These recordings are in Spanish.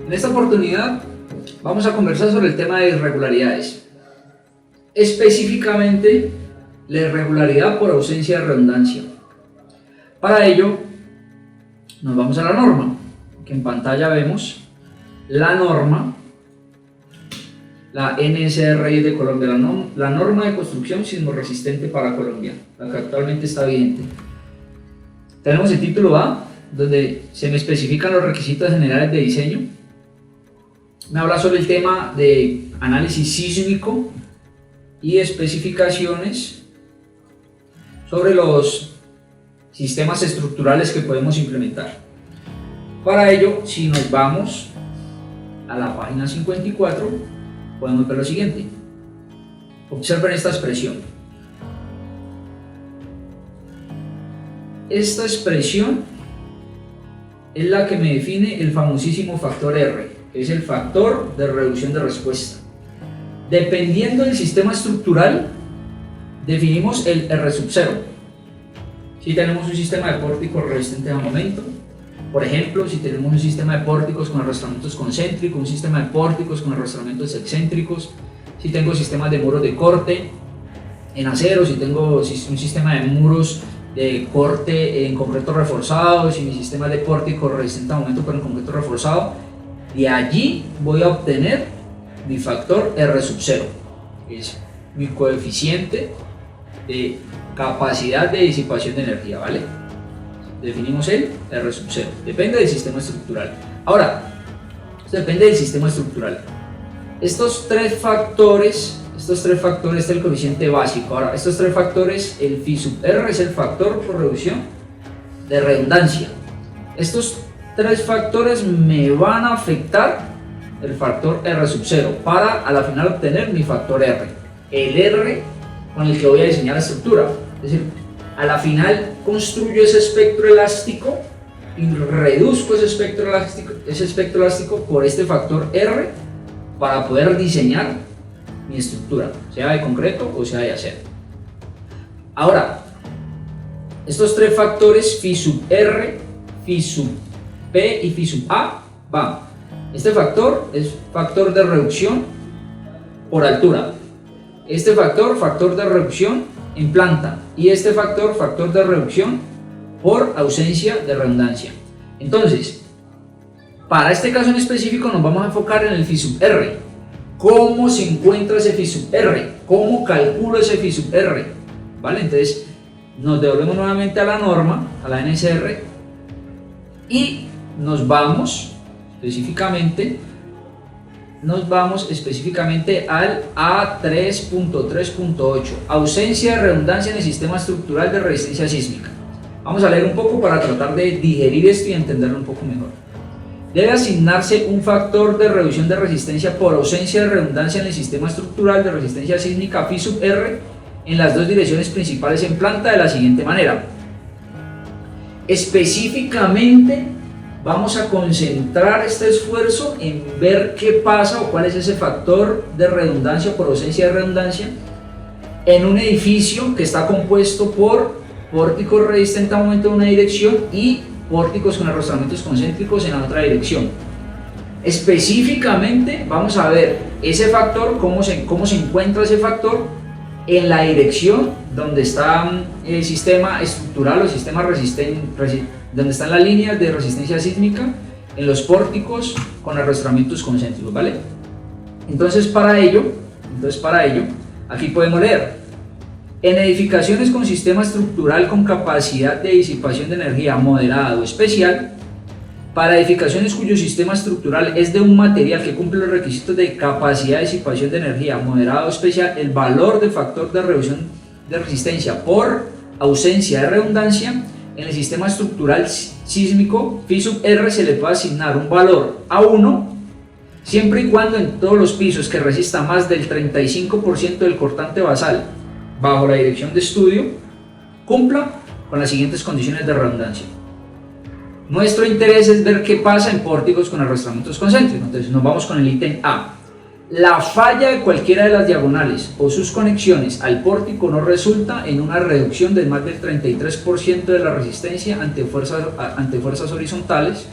En esta oportunidad vamos a conversar sobre el tema de irregularidades, específicamente la irregularidad por ausencia de redundancia. Para ello nos vamos a la norma, que en pantalla vemos la norma, la NSRI de Colombia, la norma de construcción sismorresistente para Colombia, la que actualmente está vigente. Tenemos el título A, donde se me especifican los requisitos generales de diseño. Me habla sobre el tema de análisis sísmico y especificaciones sobre los sistemas estructurales que podemos implementar. Para ello, si nos vamos a la página 54, podemos ver lo siguiente. Observen esta expresión. Esta expresión es la que me define el famosísimo factor R, que es el factor de reducción de respuesta. Dependiendo del sistema estructural, definimos el R sub 0. Si tenemos un sistema de pórticos resistentes a momento, por ejemplo, si tenemos un sistema de pórticos con arrastramientos concéntricos, un sistema de pórticos con arrastramientos excéntricos, si tengo sistemas de muros de corte en acero, si tengo un sistema de muros de corte en concreto reforzado, si mi sistema de pórticos resistente a momento pero en concreto reforzado, de allí voy a obtener mi factor R sub 0, que es mi coeficiente de capacidad de disipación de energía, ¿vale? Definimos el R sub 0, depende del sistema estructural. Ahora, esto depende del sistema estructural. Estos tres factores del coeficiente básico. Ahora, estos tres factores, el phi sub R es el factor por reducción de redundancia. Estos tres factores me van a afectar el factor R sub 0 para a la final obtener mi factor R, el R con el que voy a diseñar la estructura. Es decir, a la final construyo ese espectro elástico y reduzco ese espectro elástico por este factor R para poder diseñar mi estructura, sea de concreto o sea de acero. Ahora, estos tres factores, phi sub R, phi sub P y phi sub A, van. Este factor es factor de reducción por altura. Este factor de reducción en planta. Y este factor de reducción por ausencia de redundancia. Entonces, para este caso en específico nos vamos a enfocar en el phi sub R. ¿Cómo se encuentra ese phi sub R? ¿Cómo calculo ese phi sub R? ¿Vale? Entonces, nos devolvemos nuevamente a la norma, a la NSR, y nos vamos específicamente al A3.3.8, ausencia de redundancia en el sistema estructural de resistencia sísmica. Vamos a leer un poco para tratar de digerir esto y entenderlo un poco mejor. Debe asignarse un factor de reducción de resistencia por ausencia de redundancia en el sistema estructural de resistencia sísmica phi sub R en las dos direcciones principales en planta de la siguiente manera. Específicamente vamos a concentrar este esfuerzo en ver qué pasa o cuál es ese factor de redundancia por ausencia de redundancia en un edificio que está compuesto por pórticos resistentes a momento en una dirección y pórticos con arrastramientos concéntricos en la otra dirección. Específicamente vamos a ver ese factor, cómo se encuentra ese factor en la dirección donde está el sistema estructural o sistema resistente, donde están las líneas de resistencia sísmica en los pórticos con arrastramientos concéntricos, ¿vale? Entonces para ello, aquí podemos leer: en edificaciones con sistema estructural con capacidad de disipación de energía moderada o especial, para edificaciones cuyo sistema estructural es de un material que cumple los requisitos de capacidad de disipación de energía moderada o especial, el valor de factor de reducción de resistencia por ausencia de redundancia en el sistema estructural sísmico phi sub R se le puede asignar un valor a 1 siempre y cuando en todos los pisos que resista más del 35% del cortante basal bajo la dirección de estudio cumpla con las siguientes condiciones de redundancia. Nuestro interés es ver qué pasa en pórticos con arrastramientos concéntricos. Entonces nos vamos con el ítem A. La falla de cualquiera de las diagonales o sus conexiones al pórtico no resulta en una reducción de más del 33% de la resistencia ante fuerzas horizontales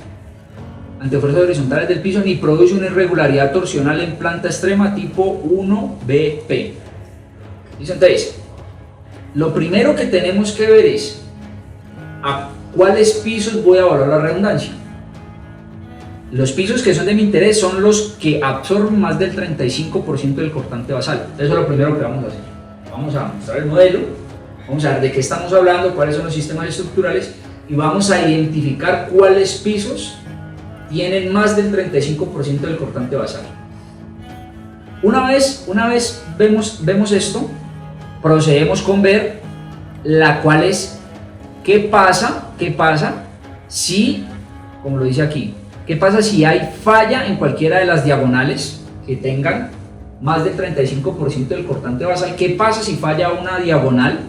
del piso, ni produce una irregularidad torsional en planta extrema tipo 1BP. Entonces, lo primero que tenemos que ver es a cuáles pisos voy a evaluar la redundancia. Los pisos que son de mi interés son los que absorben más del 35% del cortante basal. Eso es lo primero que vamos a hacer. Vamos a mostrar el modelo, vamos a ver de qué estamos hablando, cuáles son los sistemas estructurales y vamos a identificar cuáles pisos tienen más del 35% del cortante basal. Una vez vemos esto, procedemos con ver la cual es qué pasa si, como lo dice aquí, qué pasa si hay falla en cualquiera de las diagonales que tengan más del 35% del cortante basal. ¿Qué pasa si falla una diagonal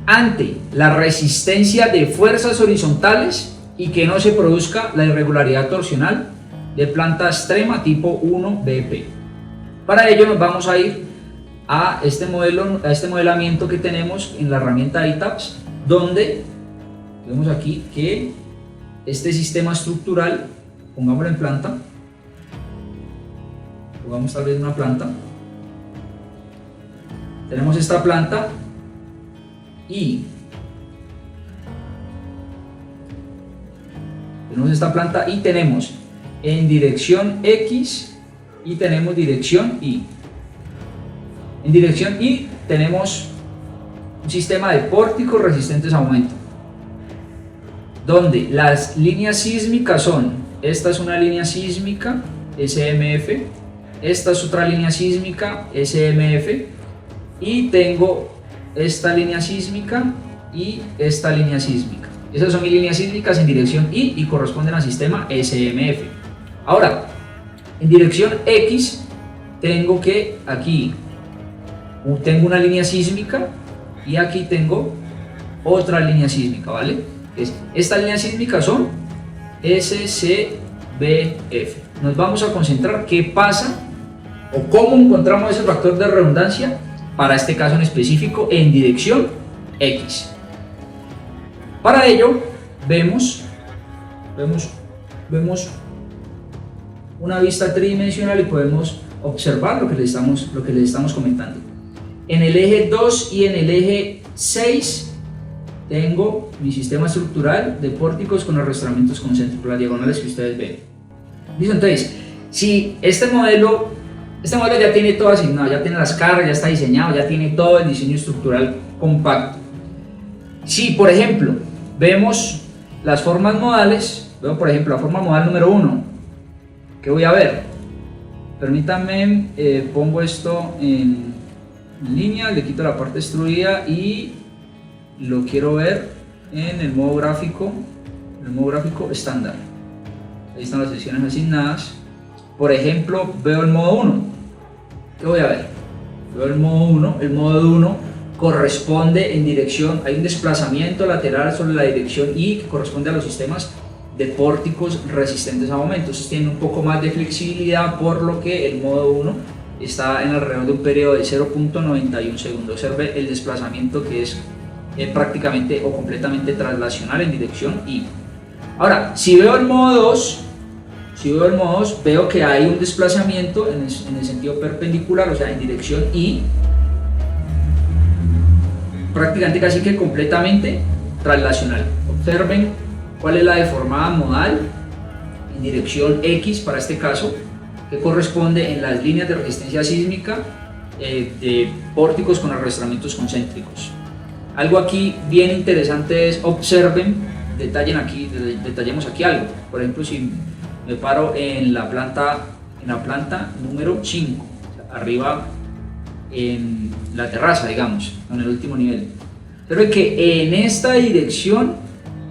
ante la resistencia de fuerzas horizontales y que no se produzca la irregularidad torsional de planta extrema tipo 1BP? Para ello nos vamos a ir a este modelamiento que tenemos en la herramienta ITAPS, donde vemos aquí que este sistema estructural, pongámoslo en planta, pongamos tal vez una planta, tenemos esta planta y tenemos en dirección X y tenemos dirección Y. En dirección Y tenemos un sistema de pórticos resistentes a aumento, donde las líneas sísmicas son, esta es una línea sísmica SMF, esta es otra línea sísmica SMF y tengo esta línea sísmica y esta línea sísmica. Esas son mis líneas sísmicas en dirección Y corresponden al sistema SMF. Ahora, en dirección X tengo que aquí tengo una línea sísmica y aquí tengo otra línea sísmica, ¿vale? Estas líneas sísmicas son SCBF. Nos vamos a concentrar qué pasa o cómo encontramos ese factor de redundancia para este caso en específico en dirección X. Para ello vemos una vista tridimensional y podemos observar lo que les estamos comentando. En el eje 2 y en el eje 6 tengo mi sistema estructural de pórticos con arrastramientos concéntricos, las diagonales que ustedes ven. ¿Listo? Entonces, si este modelo ya tiene todo asignado, ya tiene las cargas, ya está diseñado, ya tiene todo el diseño estructural compacto. Si, por ejemplo, vemos las formas modales, veo por ejemplo la forma modal número 1, ¿qué voy a ver? Permítanme, pongo esto en línea, le quito la parte extruida y lo quiero ver en el modo gráfico estándar. Ahí están las secciones asignadas. Por ejemplo, veo el modo 1. ¿Qué voy a ver? Veo el modo 1. El modo 1 corresponde en dirección, hay un desplazamiento lateral sobre la dirección Y que corresponde a los sistemas de pórticos resistentes a aumentos. Tiene un poco más de flexibilidad, por lo que el modo 1 está en alrededor de un periodo de 0.91 segundos. Observe el desplazamiento que es prácticamente o completamente traslacional en dirección Y. Ahora, si veo el modo 2, veo que hay un desplazamiento en el sentido perpendicular, o sea, en dirección Y, prácticamente casi que completamente traslacional. Observen cuál es la deformada modal en dirección X para este caso, que corresponde en las líneas de resistencia sísmica de pórticos con arrastramientos concéntricos. Algo aquí bien interesante es, observen, detallemos aquí algo. Por ejemplo, si me paro en la planta número 5, arriba en la terraza, digamos, en el último nivel. Pero es que en esta dirección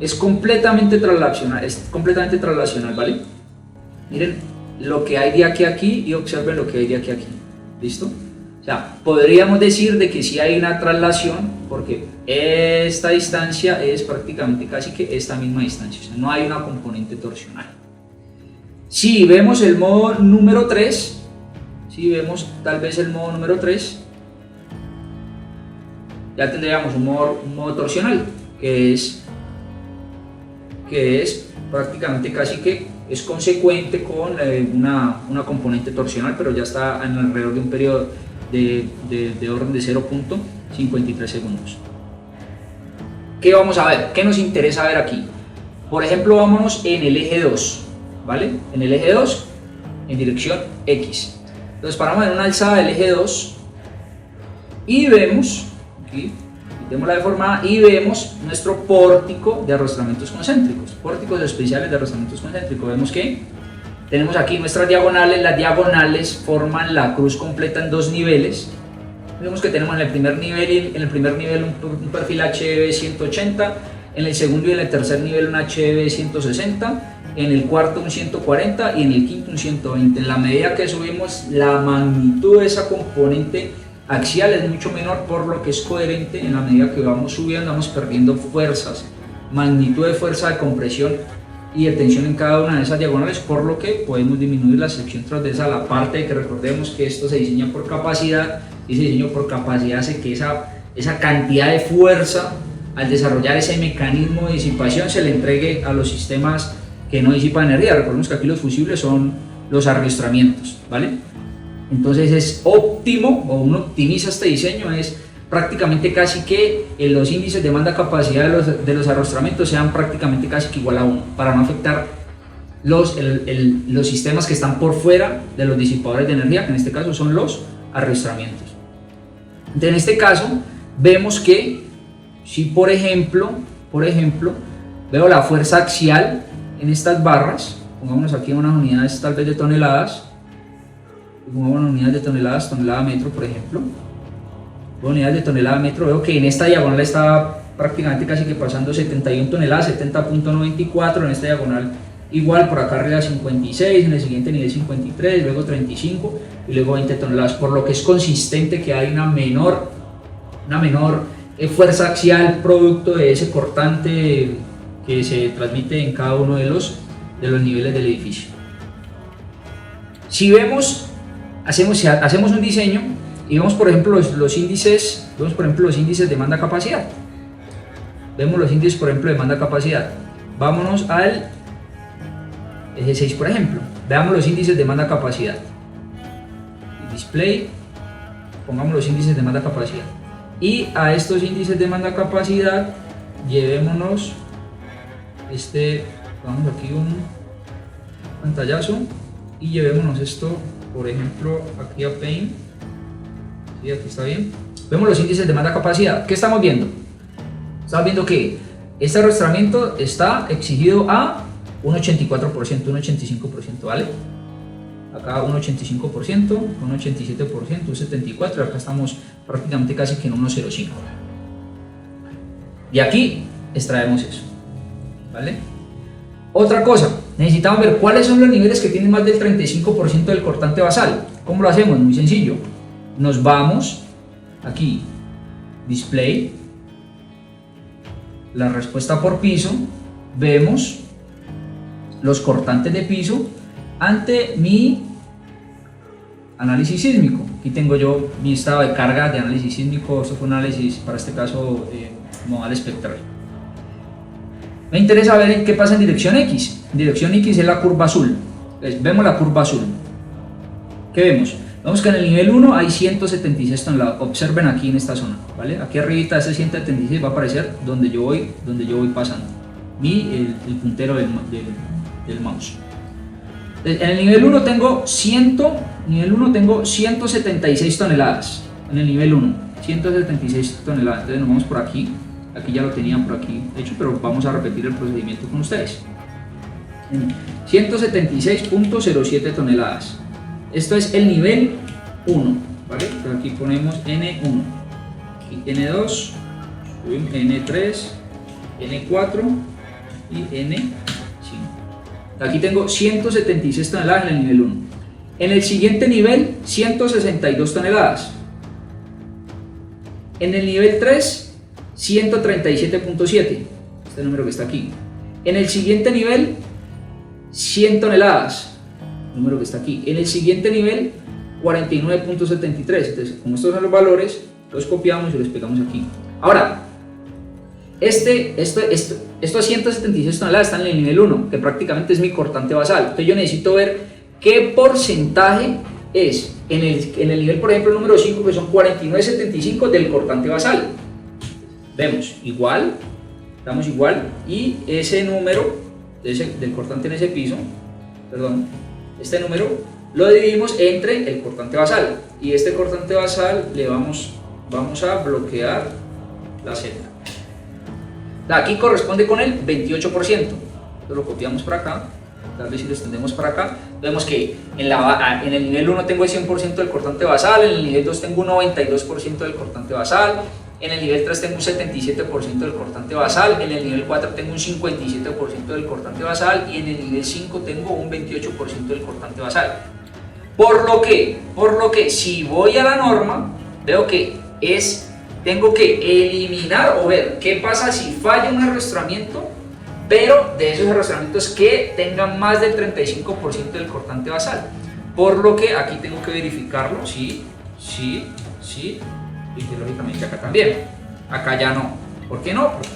es completamente traslacional, ¿vale? Miren lo que hay de aquí a aquí y observen lo que hay de aquí a aquí. ¿Listo? O sea, podríamos decir de que sí hay una traslación, porque esta distancia es prácticamente casi que esta misma distancia, o sea, no hay una componente torsional. Si vemos el modo número 3, si vemos tal vez el modo número 3, ya tendríamos un modo torsional, que es prácticamente casi que es consecuente con una componente torsional, pero ya está en alrededor de un periodo de orden de 0.53 segundos. ¿Qué vamos a ver? ¿Qué nos interesa ver aquí? Por ejemplo, vámonos en el eje 2, ¿vale? En el eje 2, en dirección X. Entonces paramos en una alzada del eje 2 y vemos, aquí, quitemos la deformada y vemos nuestro pórtico de arrastramientos concéntricos, pórticos especiales de arrastramientos concéntricos. Vemos que tenemos aquí nuestras diagonales, las diagonales forman la cruz completa en dos niveles. Vemos que tenemos en el primer nivel un perfil HB 180, en el segundo y en el tercer nivel un HB 160, en el cuarto un 140 y en el quinto un 120. En la medida que subimos, la magnitud de esa componente axial es mucho menor, por lo que es coherente. En la medida que vamos subiendo, vamos perdiendo fuerzas, magnitud de fuerza de compresión y de tensión en cada una de esas diagonales, por lo que podemos disminuir la sección transversal. Aparte de que recordemos que esto se diseña por capacidad, y ese diseño por capacidad hace que esa cantidad de fuerza, al desarrollar ese mecanismo de disipación, se le entregue a los sistemas que no disipan energía. Recordemos que aquí los fusibles son los arrastramientos, ¿vale? Entonces es óptimo, o uno optimiza este diseño, es prácticamente casi que los índices de demanda-capacidad de los arrastramientos sean prácticamente casi que igual a 1, para no afectar los sistemas que están por fuera de los disipadores de energía, que en este caso son los arrastramientos. Entonces, en este caso vemos que si por ejemplo veo la fuerza axial en estas barras, pongámonos aquí unas unidades tal vez de toneladas, pongamos unas unidades de toneladas, tonelada metro por ejemplo, unidades de tonelada metro, veo que en esta diagonal está prácticamente casi que pasando 71 toneladas, 70.94, en esta diagonal igual, por acá arriba 56, en el siguiente nivel 53, luego 35 y luego 20 toneladas, por lo que es consistente que hay una menor fuerza axial producto de ese cortante que se transmite en cada uno de los niveles del edificio. Si vemos, hacemos un diseño y vemos por ejemplo los índices de demanda-capacidad. Vemos los índices por ejemplo de demanda-capacidad. Vámonos al eje 6 por ejemplo. Veamos los índices de demanda-capacidad. Display, pongamos los índices de demanda-capacidad. Y a estos índices de demanda-capacidad llevémonos vamos aquí un pantallazo y llevémonos esto por ejemplo aquí a Paint. Sí, aquí está bien. Vemos los índices de demanda-capacidad. ¿Qué estamos viendo? Estamos viendo que este arrastramiento está exigido a un 84%, un 85%, ¿vale? Acá un 85%, un 87%, un 74%, y acá estamos prácticamente casi que en 1,05. Y aquí extraemos eso, ¿vale? Otra cosa, necesitamos ver cuáles son los niveles que tienen más del 35% del cortante basal. ¿Cómo lo hacemos? Muy sencillo. Nos vamos aquí, Display, la respuesta por piso, vemos los cortantes de piso ante mi análisis sísmico. Aquí tengo yo mi estado de carga de análisis sísmico. Esto fue un análisis, para este caso, modal espectral. Me interesa ver qué pasa en dirección X. En dirección X es la curva azul. Entonces, vemos la curva azul. ¿Qué vemos? Vemos que en el nivel 1 hay 176 toneladas. Observen aquí en esta zona, ¿vale? Aquí arribita de ese 176 va a aparecer donde yo voy pasando. El puntero del mouse. En el nivel 1 tengo 176 toneladas. En el nivel 1, 176 toneladas. Entonces nos vamos por aquí. Aquí ya lo tenían por aquí hecho, pero vamos a repetir el procedimiento con ustedes. 176.07 toneladas. Esto es el nivel 1, ¿vale? Entonces aquí ponemos N1, aquí N2, N3, N4 y N5. Aquí tengo 176 toneladas en el nivel 1. En el siguiente nivel, 162 toneladas. En el nivel 3, 137.7, este número que está aquí. En el siguiente nivel, 100 toneladas, número que está aquí. En el siguiente nivel, 49.73. Entonces, como estos son los valores, los copiamos y los pegamos aquí. Ahora, estos 176 toneladas están en el nivel 1, que prácticamente es mi cortante basal. Entonces yo necesito ver qué porcentaje es en el nivel, por ejemplo, número 5, que son 49.75 del cortante basal. Vemos igual, damos igual, y ese número del cortante en ese piso, perdón, este número lo dividimos entre el cortante basal, y este cortante basal le vamos a bloquear la celda. Aquí corresponde con el 28%. Entonces lo copiamos para acá, tal vez si lo extendemos para acá, vemos que en el nivel 1 tengo el 100% del cortante basal, en el nivel 2 tengo un 92% del cortante basal, en el nivel 3 tengo un 77% del cortante basal, en el nivel 4 tengo un 57% del cortante basal y en el nivel 5 tengo un 28% del cortante basal. Por lo que si voy a la norma, veo que tengo que eliminar o ver qué pasa si falla un arrastramiento, pero de esos arrastramientos que tengan más del 35% del cortante basal. Por lo que aquí tengo que verificarlo, sí, y lógicamente acá también. Acá ya no. ¿Por qué no? Porque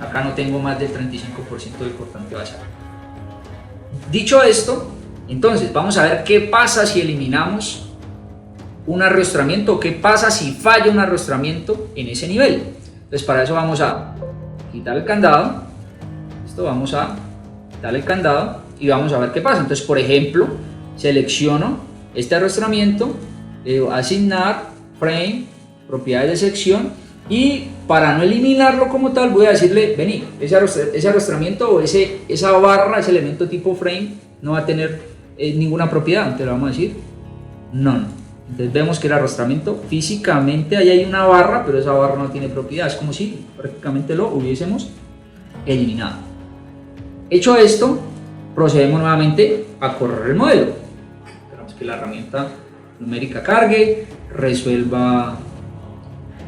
acá no tengo más del 35% del cortante basal. Dicho esto, entonces vamos a ver qué pasa si eliminamos un arrastramiento, qué pasa si falla un arrastramiento en ese nivel. Entonces para eso vamos a quitar el candado, vamos a quitarle el candado y vamos a ver qué pasa. Entonces, por ejemplo, selecciono este arrastramiento, le digo asignar, frame, propiedades de sección, y para no eliminarlo como tal voy a decirle, vení, ese arrastramiento o esa barra, ese elemento tipo frame no va a tener ninguna propiedad. Entonces le vamos a decir none. Entonces vemos que el arrastramiento físicamente ahí hay una barra, pero esa barra no tiene propiedad, es como si prácticamente lo hubiésemos eliminado. Hecho esto, procedemos nuevamente a correr el modelo. Esperamos que la herramienta numérica cargue, resuelva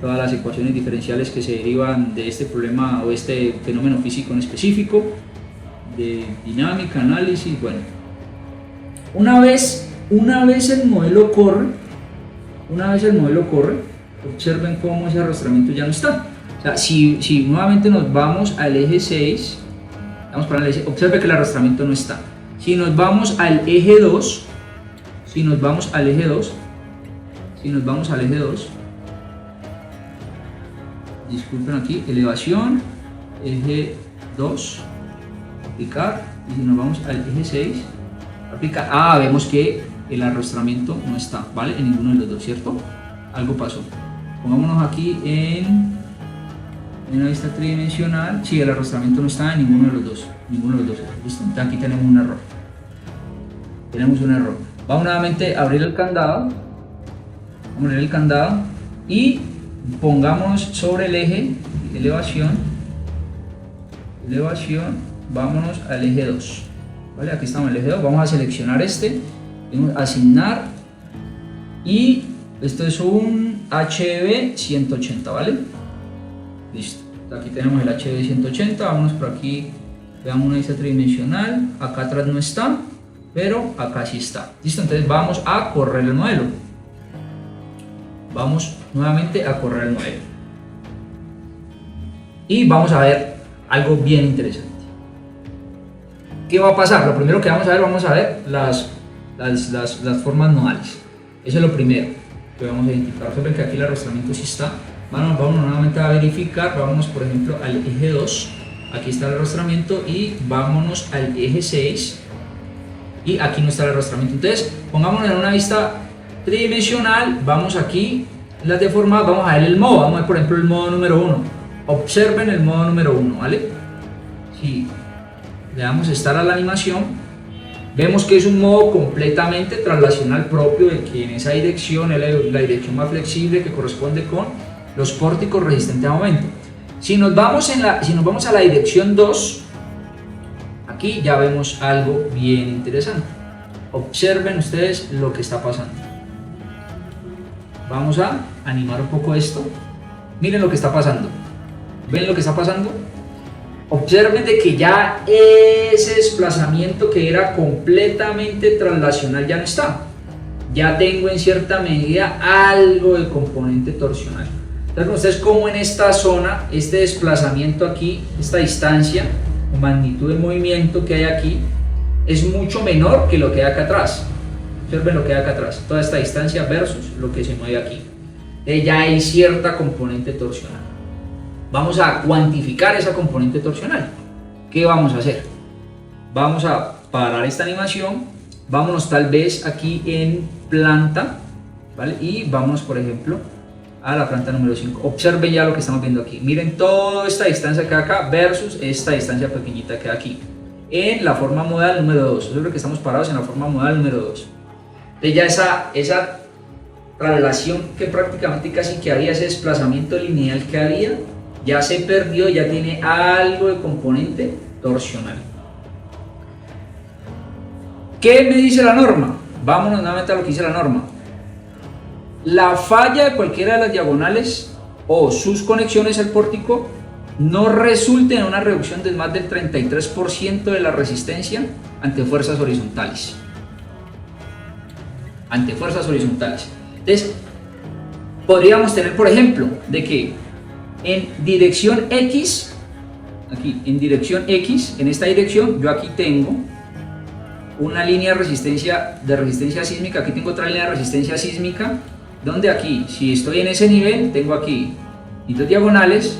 todas las ecuaciones diferenciales que se derivan de este problema o este fenómeno físico en específico, de dinámica, análisis. Bueno, una vez el modelo corre, observen cómo ese arrastramiento ya no está. O sea, si nuevamente nos vamos al eje 6, observe que el arrastramiento no está. Si nos vamos al eje 2, disculpen aquí, elevación, eje 2, aplicar, y si nos vamos al eje 6, aplicar, vemos que el arrastramiento no está, ¿vale? En ninguno de los dos, ¿cierto? Algo pasó. Pongámonos aquí en una vista tridimensional. Sí, el arrastramiento no está en ninguno de los dos. ¿Listo? Entonces aquí tenemos un error. Vamos nuevamente a abrir el candado. Y pongámonos sobre el eje elevación. Vámonos al eje 2. ¿Vale? Aquí estamos en el eje 2. Vamos a seleccionar asignar, y esto es un HB 180, ¿vale? Listo, aquí tenemos el HB 180, vámonos por aquí, veamos una vista tridimensional, acá atrás no está, pero acá sí está. Listo, entonces vamos a correr el modelo. Vamos nuevamente a correr el modelo. Y vamos a ver algo bien interesante. ¿Qué va a pasar? Lo primero que vamos a ver las formas nodales. Eso es lo primero que vamos a identificar. Observen que aquí el arrastramiento sí está. Vamos nuevamente a verificar. Vámonos por ejemplo al eje 2. Aquí está el arrastramiento. Y vámonos al eje 6. Y aquí no está el arrastramiento. Entonces pongámonos en una vista tridimensional. Vamos aquí en las deformadas. Vamos a ver el modo. Vamos a ver por ejemplo el modo número 1. Observen el modo número 1, ¿vale? Si le damos estar a la animación, vemos que es un modo completamente translacional propio, de que en esa dirección es la dirección más flexible que corresponde con los pórticos resistentes a momento. Si nos vamos a la dirección 2, aquí ya vemos algo bien interesante. Observen ustedes lo que está pasando. Vamos a animar un poco esto. Miren lo que está pasando. ¿Ven lo que está pasando? Observen de que ya ese desplazamiento que era completamente translacional ya no está. ya tengo en cierta medida algo de componente torsional. Entonces, ustedes como en esta zona, este desplazamiento aquí, esta distancia o magnitud de movimiento que hay aquí, es mucho menor que lo que hay acá atrás. Observen lo que hay acá atrás, toda esta distancia versus lo que se mueve aquí. Ya hay cierta componente torsional. Vamos a cuantificar esa componente torsional. ¿Qué vamos a hacer? Vamos a parar esta animación, vámonos tal vez aquí en planta, ¿vale? Y vámonos por ejemplo a la planta número 5. Observen ya lo que estamos viendo aquí. Miren toda esta distancia que hay acá versus esta distancia pequeñita que hay aquí. En la forma modal número 2. Yo creo que estamos parados en la forma modal número 2. Entonces ya esa relación que prácticamente casi que había, ese desplazamiento lineal que había, ya se perdió, ya tiene algo de componente torsional. ¿Qué me dice la norma? Vámonos nuevamente a lo que dice la norma. La falla de cualquiera de las diagonales o sus conexiones al pórtico no resulte en una reducción de más del 33% de la resistencia ante fuerzas horizontales. Ante fuerzas horizontales. Entonces, podríamos tener, por ejemplo, de que en dirección X, aquí, en dirección X, en esta dirección, yo aquí tengo una línea de resistencia sísmica, aquí tengo otra línea de resistencia sísmica, donde aquí, si estoy en ese nivel, tengo aquí mis dos diagonales,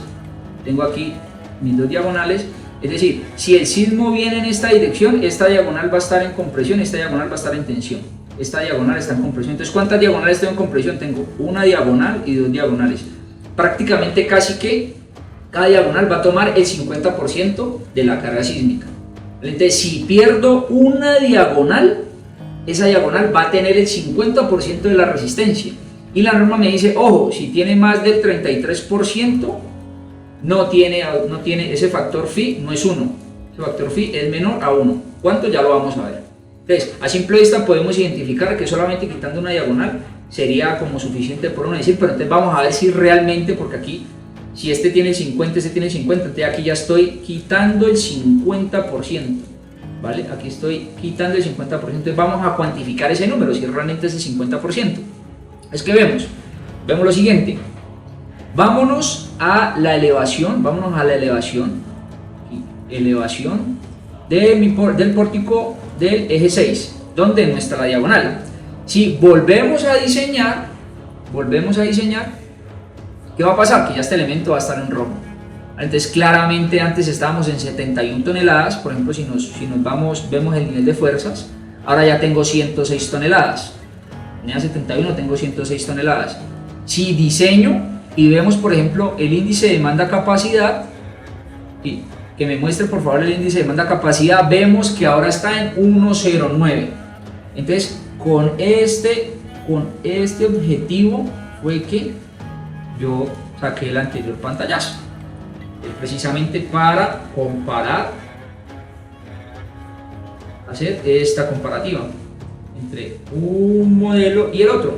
tengo aquí mis dos diagonales, es decir, si el sismo viene en esta dirección, esta diagonal va a estar en compresión, esta diagonal va a estar en tensión, esta diagonal está en compresión. Entonces, ¿cuántas diagonales tengo en compresión? Tengo una diagonal y dos diagonales. Prácticamente casi que cada diagonal va a tomar el 50% de la carga sísmica. Entonces, si pierdo una diagonal, esa diagonal va a tener el 50% de la resistencia. Y la norma me dice, ojo, si tiene más del 33%, no tiene ese factor phi, no es 1. Ese factor phi es menor a 1. ¿Cuánto? Ya lo vamos a ver. Entonces, a simple vista podemos identificar que solamente quitando una diagonal sería como suficiente por uno decir, pero entonces vamos a ver si realmente, porque aquí, si este tiene 50, este tiene 50, entonces aquí ya estoy quitando el 50%, ¿vale? Aquí estoy quitando el 50%, entonces vamos a cuantificar ese número, si realmente es el 50%. Es que vemos lo siguiente, vámonos a la elevación, elevación del pórtico del eje 6, donde muestra la diagonal. Si volvemos a diseñar, ¿qué va a pasar? Que ya este elemento va a estar en rojo. Entonces claramente antes estábamos en 71 toneladas, por ejemplo si nos vamos, vemos el nivel de fuerzas, ahora ya tengo 106 toneladas. Tenía 71, tengo 106 toneladas. Si diseño y vemos por ejemplo el índice de demanda capacidad, y que me muestre por favor el índice de demanda capacidad, vemos que ahora está en 109. Entonces con este objetivo fue que yo saqué el anterior pantallazo, precisamente para comparar, hacer esta comparativa entre un modelo y el otro.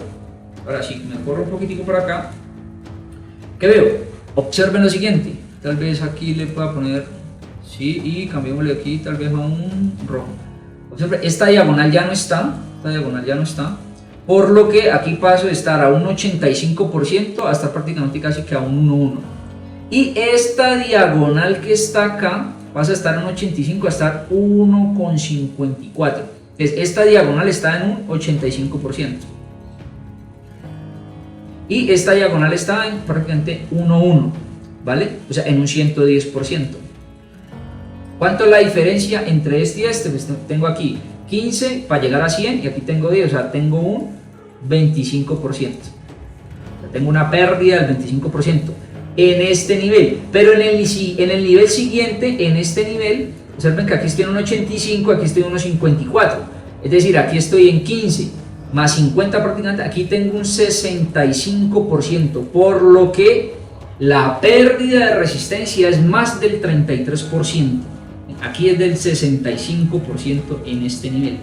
Ahora sí, me corro un poquitico por acá. ¿Qué veo? Observen lo siguiente, tal vez aquí le pueda poner, sí, y cambiémosle aquí tal vez a un rojo. Observen, esta diagonal ya no está, por lo que aquí paso de estar a un 85% a estar prácticamente casi que a un 1,1. Y esta diagonal que está acá pasa a estar en un 85 a estar 1,54. Entonces esta diagonal está en un 85%. Y esta diagonal está en prácticamente 1,1, ¿vale? O sea, en un 110%. ¿Cuánto es la diferencia entre este y este? Pues tengo aquí 15 para llegar a 100 y aquí tengo 10, o sea, tengo un 25%. O sea, tengo una pérdida del 25% en este nivel, pero en el nivel siguiente, en este nivel, observen que aquí estoy en un 85, aquí estoy en unos 54, es decir, aquí estoy en 15 más 50 prácticamente, aquí tengo un 65%, por lo que la pérdida de resistencia es más del 33%. Aquí es del 65% en este nivel.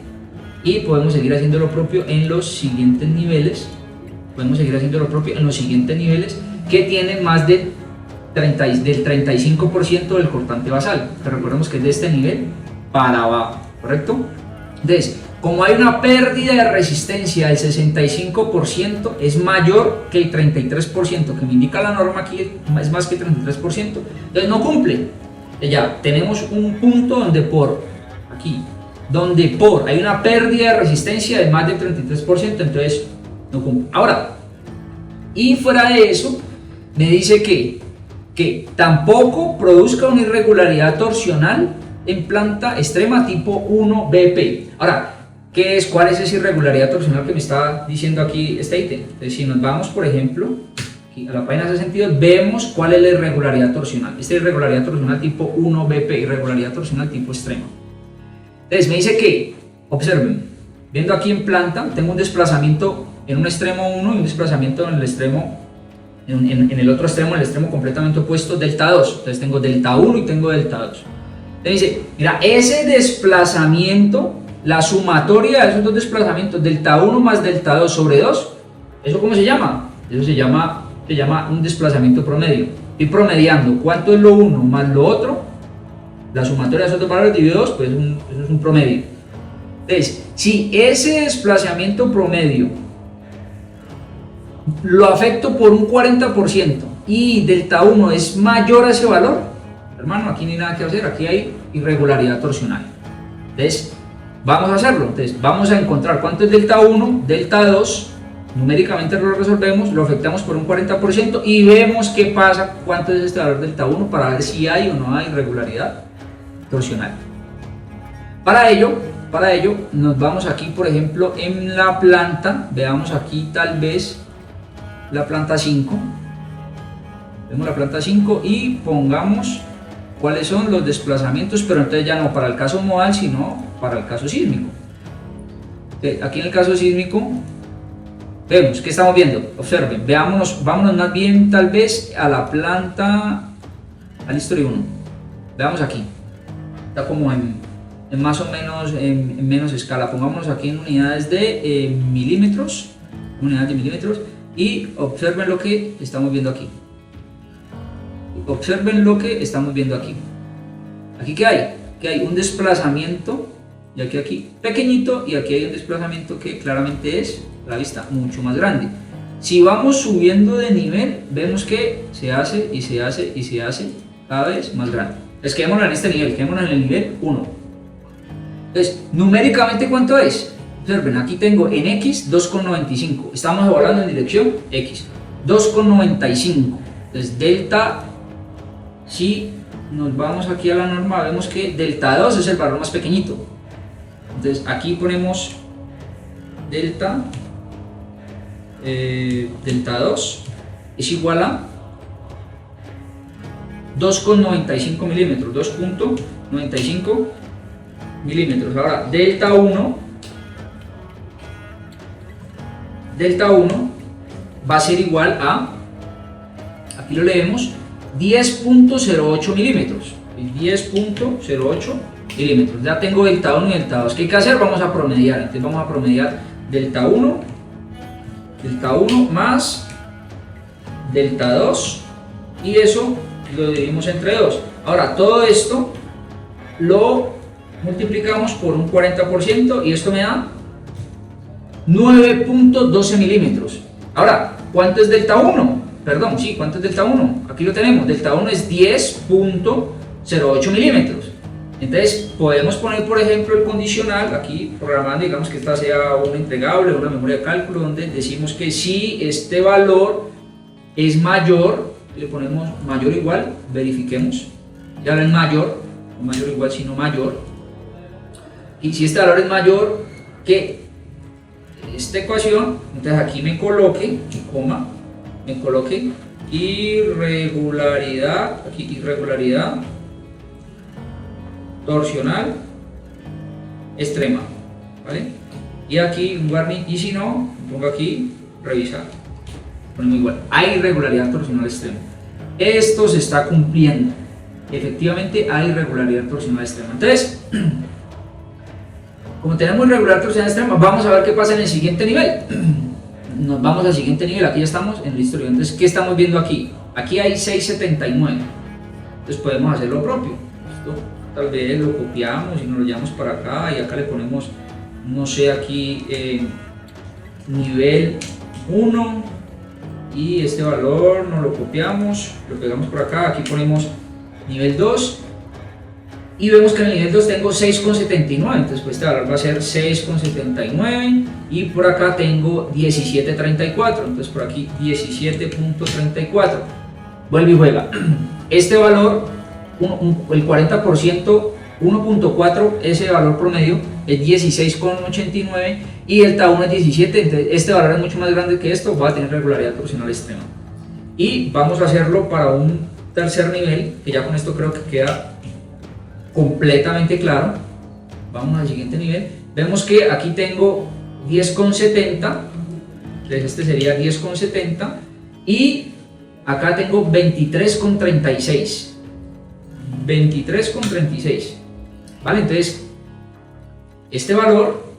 Y podemos seguir haciendo lo propio en los siguientes niveles. Que tienen más del 35% del cortante basal. Que recordemos que es de este nivel para abajo, ¿correcto? Entonces, como hay una pérdida de resistencia del 65%, es mayor que el 33%, que me indica la norma aquí, es más que el 33%, entonces no cumple. Ya tenemos un punto donde hay una pérdida de resistencia de más del 33%, entonces no cumple. Ahora, y fuera de eso, me dice que tampoco produzca una irregularidad torsional en planta extrema tipo 1BP. Ahora, ¿cuál es esa irregularidad torsional que me está diciendo aquí este ítem? Entonces, si nos vamos, por ejemplo, aquí a la página 62, vemos cuál es la irregularidad torsional. Esta es irregularidad torsional tipo 1BP, irregularidad torsional tipo extrema. Entonces, me dice que, observen, viendo aquí en planta, tengo un desplazamiento en un extremo 1 y un desplazamiento en el extremo, en el otro extremo, el extremo completamente opuesto, delta 2. Entonces, tengo delta 1 y tengo delta 2. Entonces, dice, mira, ese desplazamiento, la sumatoria de esos dos desplazamientos, delta 1 más delta 2 sobre 2, ¿eso cómo se llama? Eso se llama un desplazamiento promedio. Y promediando, ¿cuánto es lo uno más lo otro? La sumatoria de esos dos valores dividido 2, pues eso es un promedio. Entonces, si ese desplazamiento promedio lo afecto por un 40% y delta 1 es mayor a ese valor, hermano, aquí no hay nada que hacer, aquí hay irregularidad torsional. Entonces, vamos a hacerlo. Entonces, vamos a encontrar cuánto es delta 1, delta 2, numéricamente lo resolvemos, lo afectamos por un 40% y vemos qué pasa, cuánto es este valor delta 1 para ver si hay o no hay irregularidad torsional. Para ello, nos vamos aquí, por ejemplo, en la planta, veamos aquí tal vez la planta 5, vemos la planta 5 y pongamos cuáles son los desplazamientos, pero entonces ya no para el caso modal, sino para el caso sísmico. Aquí en el caso sísmico, vemos, ¿qué estamos viendo? Observen, vámonos más bien tal vez a la planta, al History 1, veamos aquí, está como en más o menos, en menos escala, pongámonos aquí en unidades de milímetros, y observen lo que estamos viendo aquí. Observen lo que estamos viendo aquí. Aquí ¿qué hay? Que hay un desplazamiento, y aquí pequeñito, y aquí hay un desplazamiento que claramente es, a la vista, mucho más grande. Si vamos subiendo de nivel, vemos que se hace y se hace y se hace cada vez más grande. Entonces quedémonos en este nivel, quedémonos en el nivel 1. Entonces, numéricamente, ¿cuánto es? Observen, aquí tengo en X 2,95. Estamos evaluando en dirección X. 2,95. Entonces, delta, si nos vamos aquí a la norma, vemos que delta 2 es el valor más pequeñito. Entonces, aquí ponemos delta 2 es igual a 2,95 milímetros, 2,95 milímetros. Ahora, delta 1 va a ser igual a, aquí lo leemos, 10,08 milímetros. 10,08 milímetros. Ya tengo delta 1 y delta 2. ¿Qué hay que hacer? Vamos a promediar. Entonces vamos a promediar delta 1 más delta 2 y eso lo dividimos entre 2. Ahora, todo esto lo multiplicamos por un 40% y esto me da 9,12 milímetros. Ahora, ¿cuánto es delta 1? Perdón, sí, ¿cuánto es delta 1? Aquí lo tenemos, delta 1 es 10,08 milímetros. Entonces, podemos poner, por ejemplo, el condicional, aquí programando, digamos que esta sea una entregable, una memoria de cálculo, donde decimos que si este valor es mayor, le ponemos mayor o igual, verifiquemos, ya no es mayor, no mayor o igual, sino mayor. Y si este valor es mayor que esta ecuación, entonces aquí me coloque, coma, me coloque irregularidad, aquí irregularidad torsional extrema, ¿vale? Y aquí un warning, y si no, pongo aquí revisar, ponemos igual, hay irregularidad torsional extrema. Esto se está cumpliendo, efectivamente hay irregularidad torsional extrema. Entonces, como tenemos irregularidad torsional extrema, vamos a ver qué pasa en el siguiente nivel. Nos vamos al siguiente nivel, aquí ya estamos en el historial. Entonces, ¿qué estamos viendo aquí? Aquí hay 6,79. Entonces podemos hacer lo propio. Esto tal vez lo copiamos y nos lo llevamos para acá y acá le ponemos no sé, aquí nivel 1 y este valor nos lo copiamos, lo pegamos por acá, aquí ponemos nivel 2 y vemos que en el nivel 2 tengo 6,79, entonces pues este valor va a ser 6,79 y por acá tengo 17.34, entonces por aquí 17.34. Vuelve y juega. Este valor, el 40%, 1.4, ese valor promedio es 16,89 y el TA1 es 17, entonces este valor es mucho más grande que esto, va a tener regularidad torsional extrema. Y vamos a hacerlo para un tercer nivel, que ya con esto creo que queda completamente claro. Vamos al siguiente nivel. Vemos que aquí tengo 10,70, entonces este sería 10,70 y acá tengo 23,36. 23,36. Vale, entonces este valor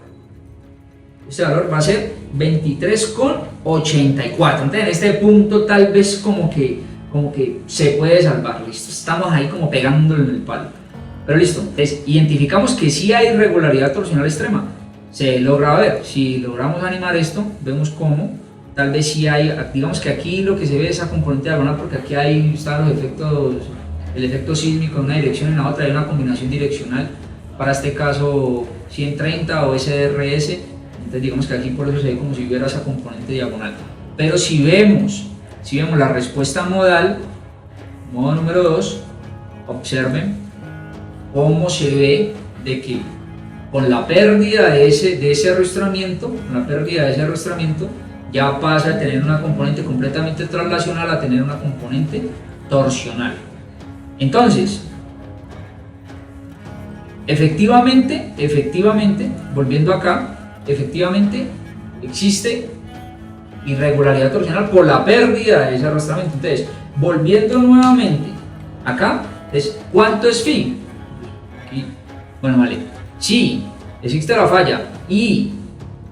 va a ser 23,84. Entonces en este punto tal vez como que se puede salvar. Listo, estamos ahí como pegándole en el palo. Pero listo, entonces identificamos que sí hay irregularidad torsional extrema. Se logra ver, si logramos animar esto, vemos cómo tal vez sí hay, digamos que aquí lo que se ve es esa componente diagonal, porque aquí están los efectos, el efecto sísmico en una dirección y en la otra, hay una combinación direccional, para este caso 130 o SRS, entonces digamos que aquí por eso se ve como si hubiera esa componente diagonal. Pero si vemos la respuesta modal, modo número 2, observen cómo se ve de que con la pérdida de ese arrastramiento, ya pasa a tener una componente completamente translacional a tener una componente torsional. Entonces, efectivamente, volviendo acá, efectivamente existe irregularidad torsional por la pérdida de ese arrastramiento. Entonces, volviendo nuevamente acá, ¿cuánto es phi? Aquí, bueno, vale, si existe la falla y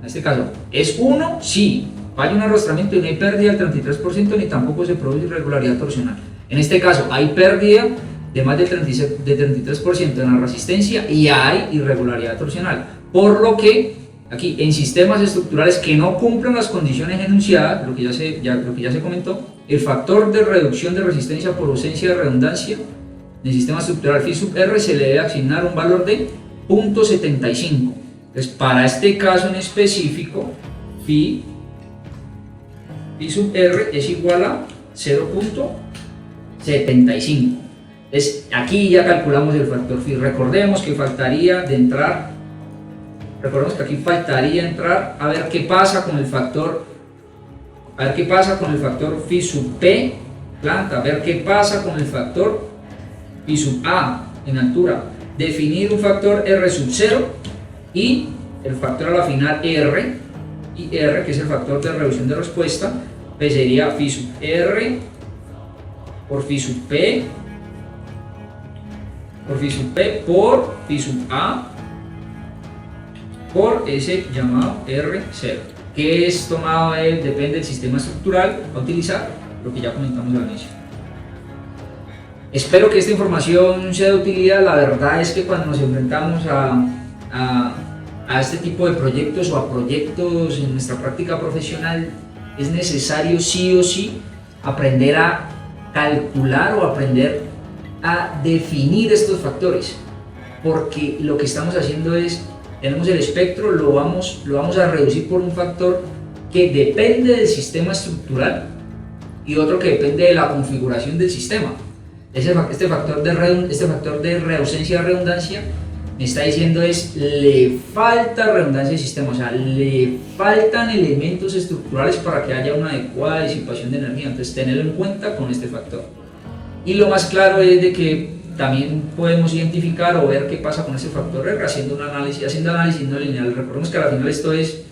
en este caso es 1, sí, falla un arrastramiento y no hay pérdida del 33% ni tampoco se produce irregularidad torsional. En este caso hay pérdida de más del 33% en la resistencia y hay irregularidad torsional, por lo que aquí en sistemas estructurales que no cumplen las condiciones enunciadas, lo que ya se comentó, el factor de reducción de resistencia por ausencia de redundancia en el sistema estructural phi sub r se le debe asignar un valor de 0.75. Entonces para este caso en específico phi sub r es igual a 0.75. Entonces aquí ya calculamos el factor phi. Recordemos que aquí faltaría entrar a ver qué pasa con el factor, phi sub p planta, a ver qué pasa con el factor phi sub a en altura, definir un factor r sub 0 y el factor a la final r, y r que es el factor de reducción de respuesta, pues sería phi sub r por phi sub p por phi sub a por ese llamado R0, que es tomado depende del sistema estructural a utilizar, lo que ya comentamos al inicio. Espero que esta información sea de utilidad. La verdad es que cuando nos enfrentamos a este tipo de proyectos o a proyectos en nuestra práctica profesional, es necesario sí o sí aprender a calcular o aprender a definir estos factores, porque lo que estamos haciendo es, tenemos el espectro, lo vamos a reducir por un factor que depende del sistema estructural y otro que depende de la configuración del sistema. Este factor de ausencia de redundancia me está diciendo le falta redundancia del sistema, o sea, le faltan elementos estructurales para que haya una adecuada disipación de energía, entonces tenerlo en cuenta con este factor. Y lo más claro es de que también podemos identificar o ver qué pasa con ese factor R haciendo análisis no lineal. Recordemos que al final esto es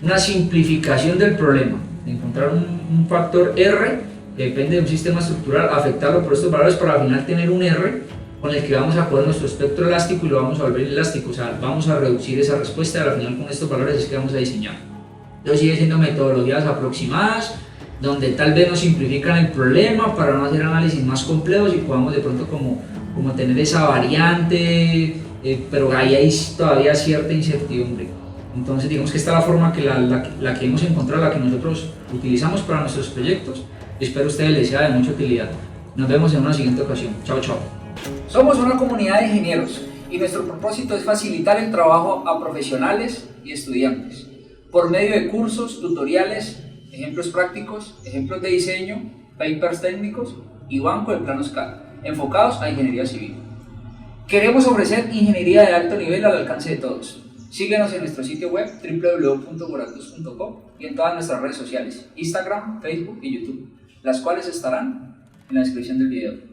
una simplificación del problema, de encontrar un factor R que depende de un sistema estructural, afectarlo por estos valores para al final tener un R con el que vamos a poner nuestro espectro elástico y lo vamos a volver elástico, o sea, vamos a reducir esa respuesta y al final con estos valores es que vamos a diseñar. Entonces sigue siendo metodologías aproximadas, donde tal vez nos simplifican el problema para no hacer análisis más complejos y podamos de pronto como tener esa variante, pero ahí hay todavía cierta incertidumbre. Entonces digamos que esta es la forma que la que hemos encontrado, la que nosotros utilizamos para nuestros proyectos. Espero a ustedes les sea de mucha utilidad. Nos vemos en una siguiente ocasión. Chao, chao. Somos una comunidad de ingenieros y nuestro propósito es facilitar el trabajo a profesionales y estudiantes por medio de cursos, tutoriales, ejemplos prácticos, ejemplos de diseño, papers técnicos y banco de planos CAD enfocados a ingeniería civil. Queremos ofrecer ingeniería de alto nivel al alcance de todos. Síguenos en nuestro sitio web www.boratus.com y en todas nuestras redes sociales, Instagram, Facebook y YouTube, las cuales estarán en la descripción del video.